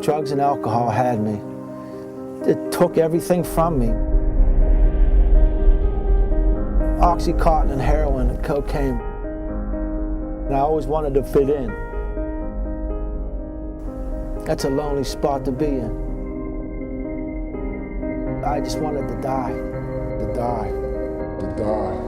Drugs and alcohol had me. It took everything from me. Oxycontin and heroin and cocaine. And I always wanted to fit in. That's a lonely spot to be in. I just wanted to die. To die. To die.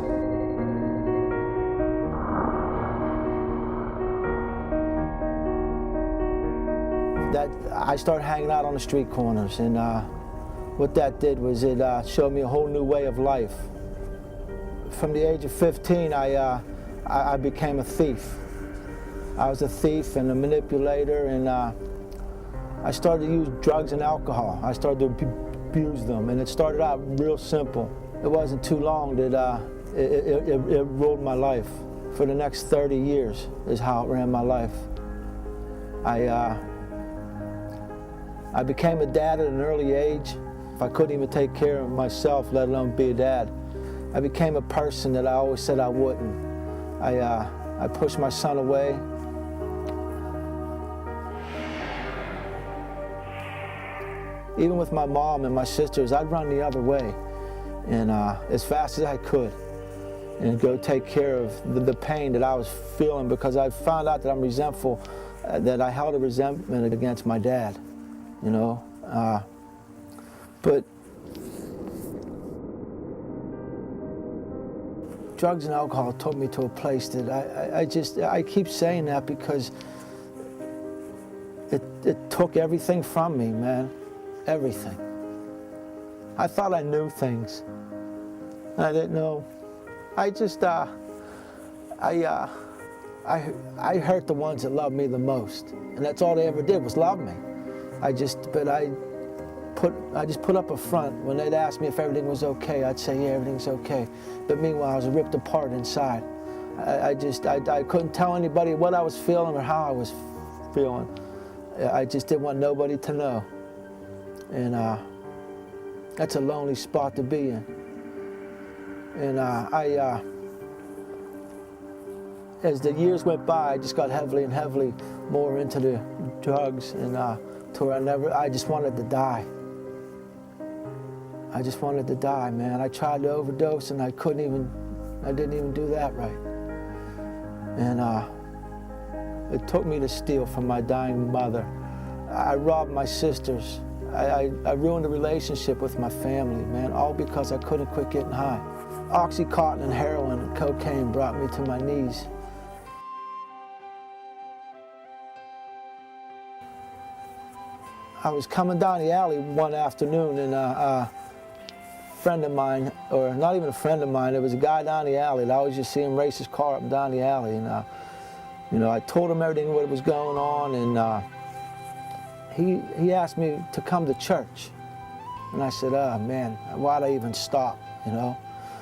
I started hanging out on the street corners, and what that did was it showed me a whole new way of life. From the age of 15, I became a thief. I was a thief and a manipulator, and I started to use drugs and alcohol. I started to abuse them, and it started out real simple. It wasn't too long that it ruled my life. For the next 30 years is how it ran my life. I became a dad at an early age. I couldn't even take care of myself, let alone be a dad. I became a person that I always said I wouldn't. I pushed my son away. Even with my mom and my sisters, I'd run the other way, and as fast as I could, and go take care of the pain that I was feeling, because I found out that I'm resentful, that I held a resentment against my dad, you know. But drugs and alcohol took me to a place that I keep saying that because it took everything from me, man. Everything. I thought I knew things. I didn't know. I just, I hurt the ones that loved me the most, and that's all they ever did was love me. I just put up a front. When they'd ask me if everything was okay, I'd say, yeah, everything's okay. But meanwhile, I was ripped apart inside. I couldn't tell anybody what I was feeling or how I was feeling. I just didn't want nobody to know. And that's a lonely spot to be in. And as the years went by, I just got heavily and heavily more into the drugs, and to where I just wanted to die. I just wanted to die, man. I tried to overdose, and I didn't even do that right. And it took me to steal from my dying mother. I robbed my sisters. I ruined a relationship with my family, man, all because I couldn't quit getting high. Oxycontin and heroin and cocaine brought me to my knees. I was coming down the alley one afternoon, and a friend of mine, or not even a friend of mine, there was a guy down the alley, and I always just see him race his car up and down the alley. And you know, I told him everything what was going on, and he asked me to come to church. And I said, oh man, why'd I even stop, you know?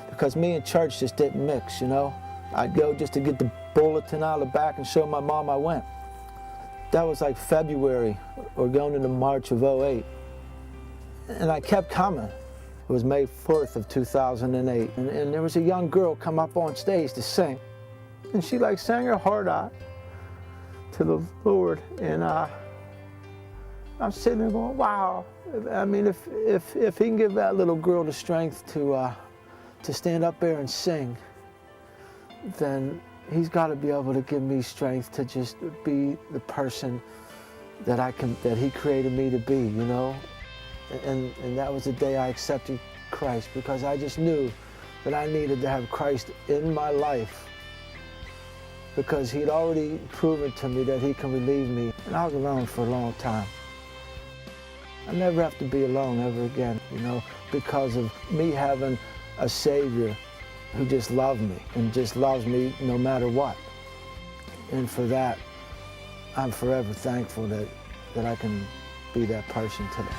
Because me and church just didn't mix, you know? I'd go just to get the bulletin out of the back and show my mom I went. That was like February, or going into March of '08. And I kept coming. It was May 4th of 2008. And there was a young girl come up on stage to sing. And she like sang her heart out to the Lord. And I'm sitting there going, wow. I mean, if he can give that little girl the strength to stand up there and sing, then he's got to be able to give me strength to just be the person that he created me to be, you know? And that was the day I accepted Christ, because I just knew that I needed to have Christ in my life, because he'd already proven to me that he can relieve me. And I was alone for a long time. I never have to be alone ever again, you know, because of me having a Savior who just loved me, and just loves me no matter what. And for that, I'm forever thankful that I can be that person today.